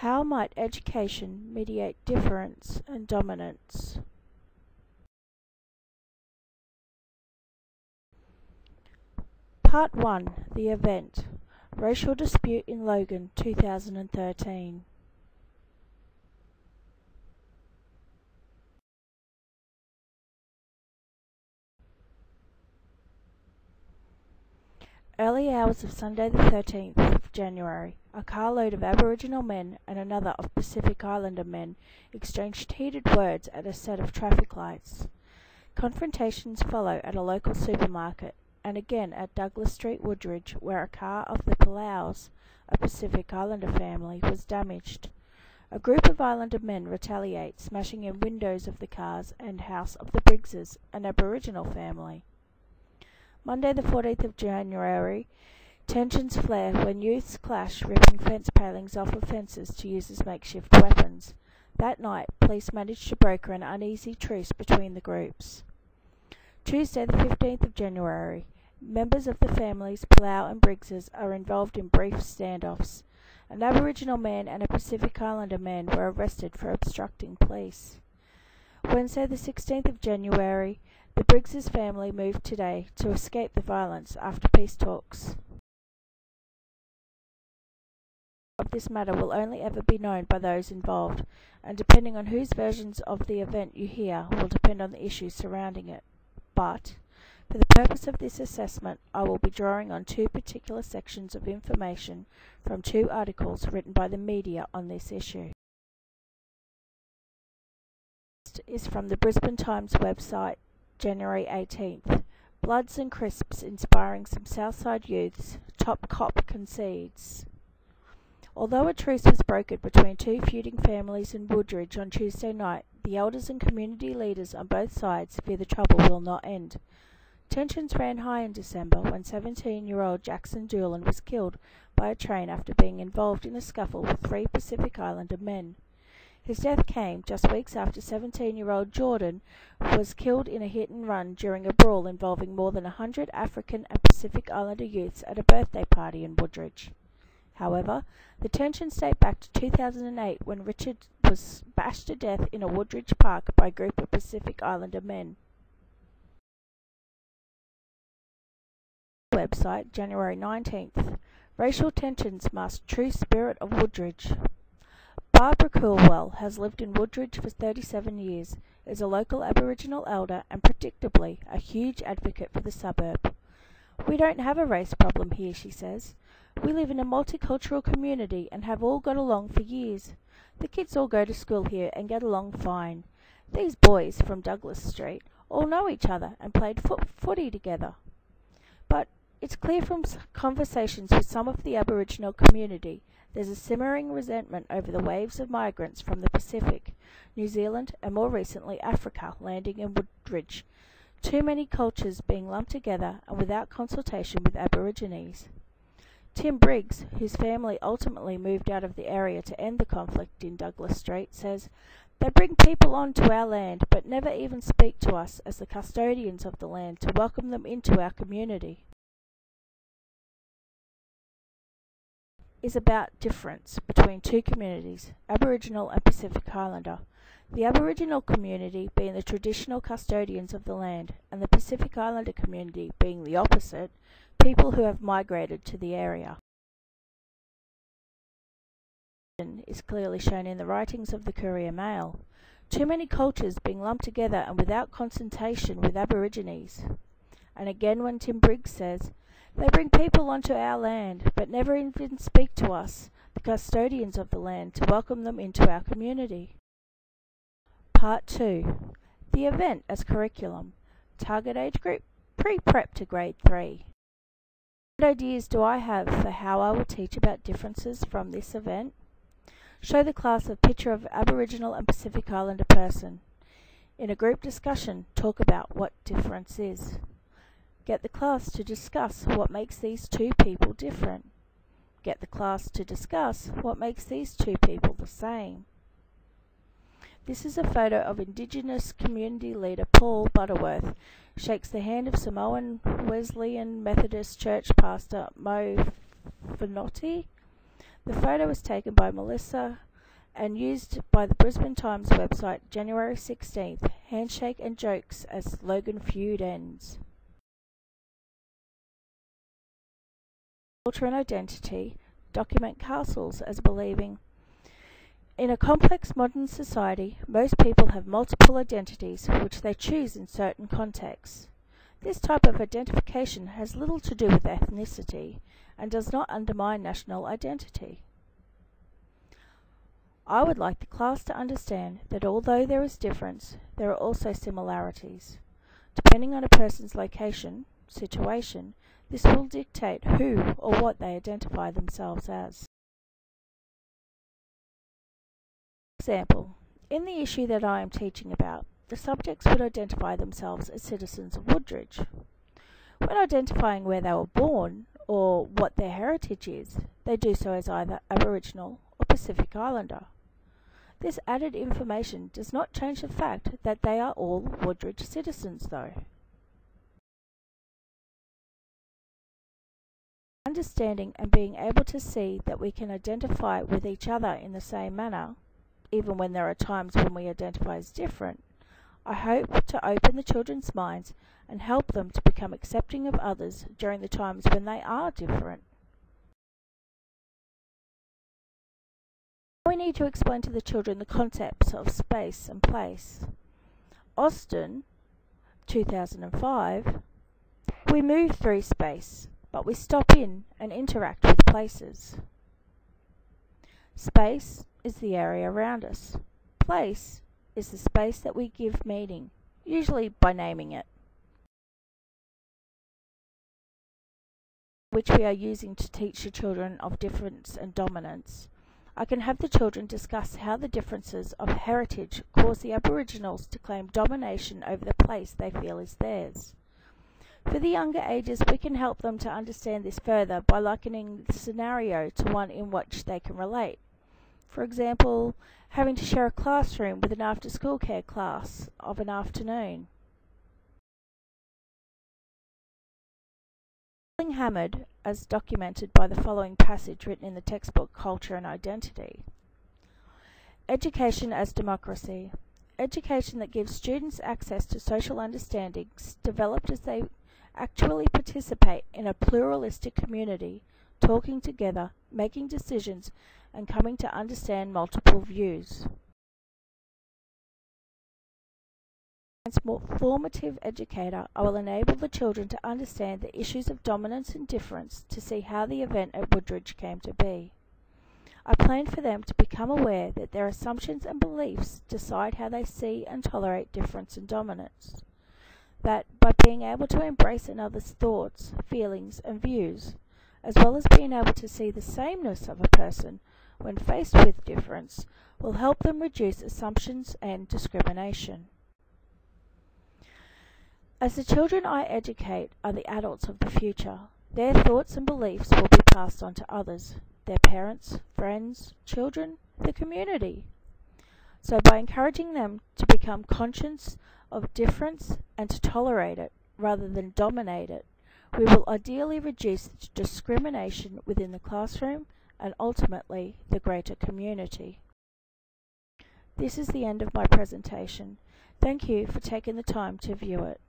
How might education mediate difference and dominance? Part 1. The Event. Racial Dispute in Logan, 2013. Early hours of Sunday the 13th of January, a carload of Aboriginal men and another of Pacific Islander men exchanged heated words at a set of traffic lights. Confrontations follow at a local supermarket, and again at Douglas Street, Woodridge, where a car of the Palaus, a Pacific Islander family, was damaged. A group of Islander men retaliate, smashing in windows of the cars and house of the Briggses, an Aboriginal family. Monday the 14th of January, tensions flare when youths clash, ripping fence palings off of fences to use as makeshift weapons. That night, police managed to broker an uneasy truce between the groups. Tuesday the 15th of January, members of the families Palau and Briggses are involved in brief standoffs. An Aboriginal man and a Pacific Islander man were arrested for obstructing police. Wednesday the 16th of January, the Briggses family moved today to escape the violence after peace talks. Of this matter will only ever be known by those involved, and depending on whose versions of the event you hear will depend on the issues surrounding it. But, for the purpose of this assessment, I will be drawing on two particular sections of information from two articles written by the media on this issue. First is from the Brisbane Times website, January 18th. Bloods and crisps inspiring some Southside youths. Top cop concedes. Although a truce was brokered between two feuding families in Woodridge on Tuesday night, the elders and community leaders on both sides fear the trouble will not end. Tensions ran high in December when 17-year-old Jackson Doolan was killed by a train after being involved in a scuffle with three Pacific Islander men. His death came just weeks after 17-year-old Jordan was killed in a hit-and-run during a brawl involving more than 100 African and Pacific Islander youths at a birthday party in Woodridge. However, the tensions date back to 2008 when Richard was bashed to death in a Woodridge park by a group of Pacific Islander men. Website, January 19th. Racial tensions mask true spirit of Woodridge. Barbara Coolwell has lived in Woodridge for 37 years, is a local Aboriginal elder and, predictably, a huge advocate for the suburb. "We don't have a race problem here," she says. "We live in a multicultural community and have all got along for years. The kids all go to school here and get along fine. These boys from Douglas Street all know each other and played footy together." But it's clear from conversations with some of the Aboriginal community there's a simmering resentment over the waves of migrants from the Pacific, New Zealand and more recently Africa landing in Woodridge. Too many cultures being lumped together and without consultation with Aborigines. Tim Briggs, whose family ultimately moved out of the area to end the conflict in Douglas Street, says, "They bring people onto our land but never even speak to us as the custodians of the land to welcome them into our community." Is about difference between two communities, Aboriginal and Pacific Islander. The Aboriginal community being the traditional custodians of the land, and the Pacific Islander community being the opposite, people who have migrated to the area. Is clearly shown in the writings of the Courier Mail. Too many cultures being lumped together and without consultation with Aborigines. And again when Tim Briggs says, "They bring people onto our land, but never even speak to us, the custodians of the land, to welcome them into our community." Part 2. The Event as Curriculum. Target age group, pre-prep to grade 3. What ideas do I have for how I will teach about differences from this event? Show the class a picture of Aboriginal and Pacific Islander person. In a group discussion, talk about what difference is. Get the class to discuss what makes these two people different. Get the class to discuss what makes these two people the same. This is a photo of Indigenous community leader Paul Butterworth shakes the hand of Samoan Wesleyan Methodist Church pastor Mo Finotti. The photo was taken by Melissa and used by the Brisbane Times website January 16th, handshake and jokes as Logan feud ends. Culture and identity document castles as believing. In a complex modern society, most people have multiple identities which they choose in certain contexts. This type of identification has little to do with ethnicity and does not undermine national identity. I would like the class to understand that although there is difference, there are also similarities. Depending on a person's location, situation, this will dictate who or what they identify themselves as. For example, in the issue that I am teaching about, the subjects would identify themselves as citizens of Woodridge. When identifying where they were born or what their heritage is, they do so as either Aboriginal or Pacific Islander. This added information does not change the fact that they are all Woodridge citizens, though. Understanding and being able to see that we can identify with each other in the same manner, even when there are times when we identify as different, I hope to open the children's minds and help them to become accepting of others during the times when they are different. We need to explain to the children the concepts of space and place. Austin, 2005, we move through space, but we stop in and interact with places. Space is the area around us. Place is the space that we give meaning, usually by naming it, which we are using to teach the children of difference and dominance. I can have the children discuss how the differences of heritage cause the Aboriginals to claim domination over the place they feel is theirs. For the younger ages, we can help them to understand this further by likening the scenario to one in which they can relate. For example, having to share a classroom with an after-school care class of an afternoon. Feeling hammered, as documented by the following passage written in the textbook Culture and Identity. Education as democracy. Education that gives students access to social understandings developed as they actually participate in a pluralistic community, talking together, making decisions, and coming to understand multiple views. As a formative educator, I will enable the children to understand the issues of dominance and difference to see how the event at Woodridge came to be. I plan for them to become aware that their assumptions and beliefs decide how they see and tolerate difference and dominance. That by being able to embrace another's thoughts, feelings and views, as well as being able to see the sameness of a person when faced with difference, will help them reduce assumptions and discrimination. As the children I educate are the adults of the future, their thoughts and beliefs will be passed on to others, their parents, friends, children, the community. So by encouraging them to become conscious of difference and to tolerate it rather than dominate it, we will ideally reduce discrimination within the classroom and ultimately the greater community. This is the end of my presentation. Thank you for taking the time to view it.